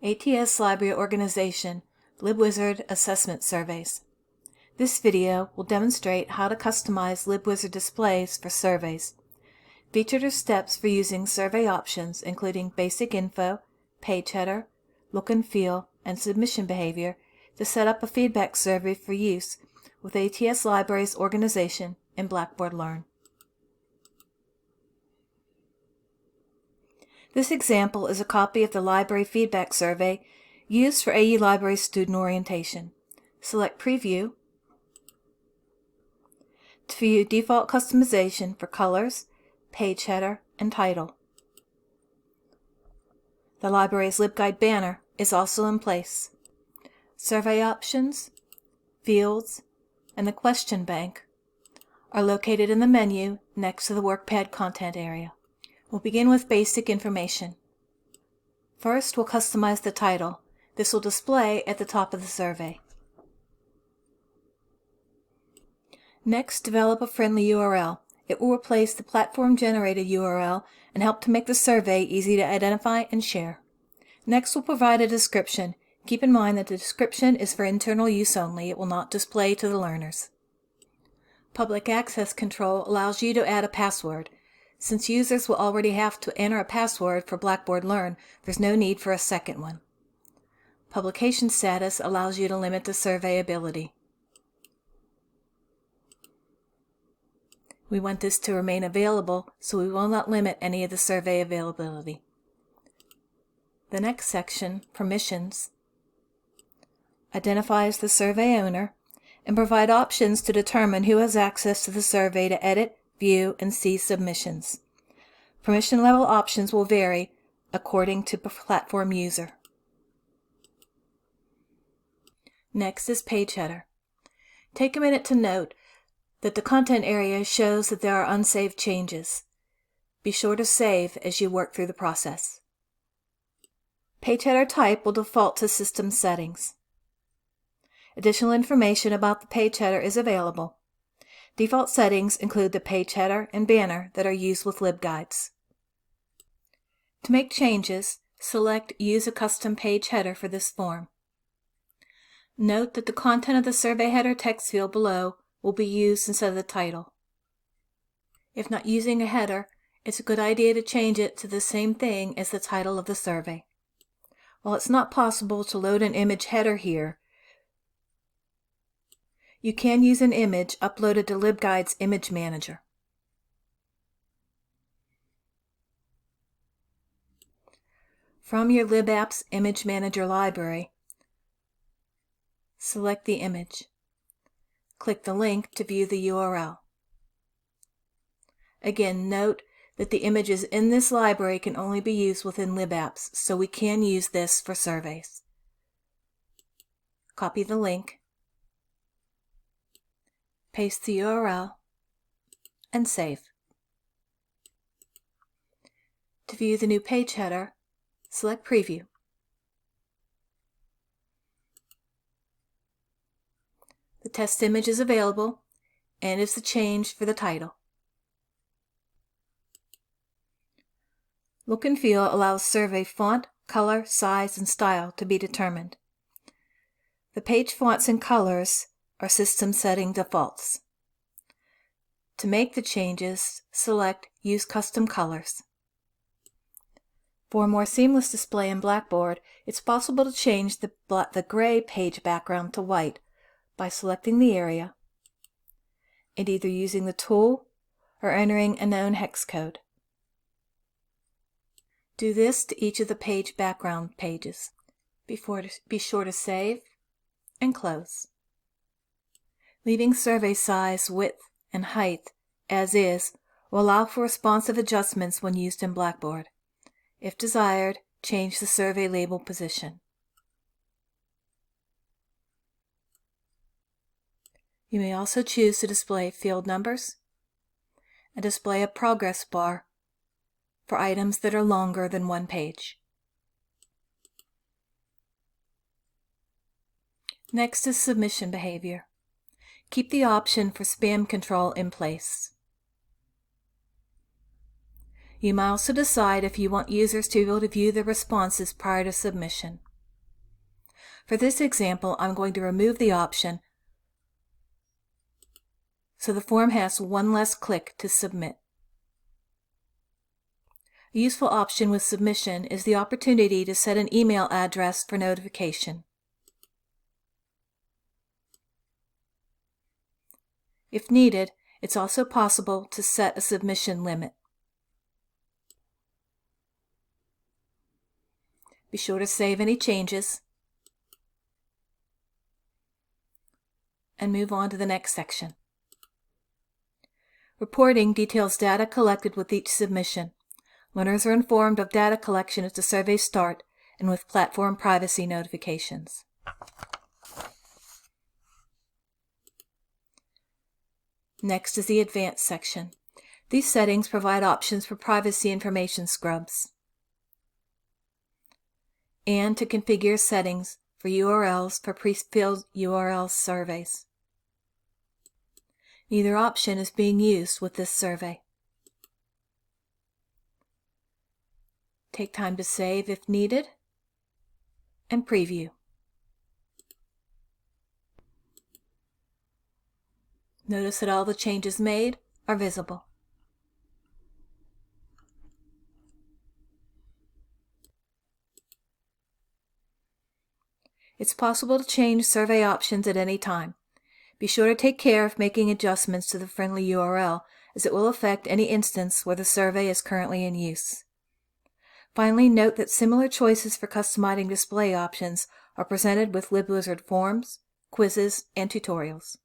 ATS Library Organization, LibWizard Assessment Surveys. This video will demonstrate how to customize LibWizard displays for surveys. Featured are steps for using survey options including basic info, page header, look and feel, and submission behavior to set up a feedback survey for use with ATS Libraries Organization in Blackboard Learn. This example is a copy of the Library Feedback Survey used for AU Library Student Orientation. Select Preview to view default customization for colors, page header, and title. The library's LibGuide banner is also in place. Survey options, fields, and the question bank are located in the menu next to the WorkPad content area. We'll begin with basic information. First, we'll customize the title. This will display at the top of the survey. Next, develop a friendly URL. It will replace the platform-generated URL and help to make the survey easy to identify and share. Next, we'll provide a description. Keep in mind that the description is for internal use only. It will not display to the learners. Public access control allows you to add a password. Since users will already have to enter a password for Blackboard Learn, there's no need for a second one. Publication status allows you to limit the surveyability. We want this to remain available, so we will not limit any of the survey availability. The next section, Permissions, identifies the survey owner and provide options to determine who has access to the survey to edit, view, and see submissions. Permission level options will vary according to platform user. Next is page header. Take a minute to note that the content area shows that there are unsaved changes. Be sure to save as you work through the process. Page header type will default to system settings. Additional information about the page header is available. Default settings include the page header and banner that are used with LibGuides. To make changes, select Use a Custom Page Header for this form. Note that the content of the survey header text field below will be used instead of the title. If not using a header, it's a good idea to change it to the same thing as the title of the survey. While it's not possible to load an image header here, you can use an image uploaded to LibGuide's Image Manager. From your LibApps Image Manager library, select the image. Click the link to view the URL. Again, note that the images in this library can only be used within LibApps, so we can use this for surveys. Copy the link, paste the URL, and save. To view the new page header, select Preview. The test image is available, and is the change for the title. Look and Feel allows survey font, color, size, and style to be determined. The page fonts and colors are system setting defaults. To make the changes, select Use Custom Colors. For a more seamless display in Blackboard, it's possible to change the gray page background to white by selecting the area and either using the tool or entering a known hex code. Do this to each of the page background pages. Be sure to save and close. Leaving survey size, width, and height as is will allow for responsive adjustments when used in Blackboard. If desired, change the survey label position. You may also choose to display field numbers and display a progress bar for items that are longer than one page. Next is submission behavior. Keep the option for spam control in place. You may also decide if you want users to be able to view the responses prior to submission. For this example, I'm going to remove the option so the form has one less click to submit. A useful option with submission is the opportunity to set an email address for notification. If needed, it's also possible to set a submission limit. Be sure to save any changes and move on to the next section. Reporting details data collected with each submission. Learners are informed of data collection as the surveys start and with platform privacy notifications. Next is the Advanced section. These settings provide options for privacy information scrubs and to configure settings for URLs for pre-filled URL surveys. Neither option is being used with this survey. Take time to save if needed and preview. Notice that all the changes made are visible. It's possible to change survey options at any time. Be sure to take care of making adjustments to the friendly URL, as it will affect any instance where the survey is currently in use. Finally, note that similar choices for customizing display options are presented with LibWizard forms, quizzes, and tutorials.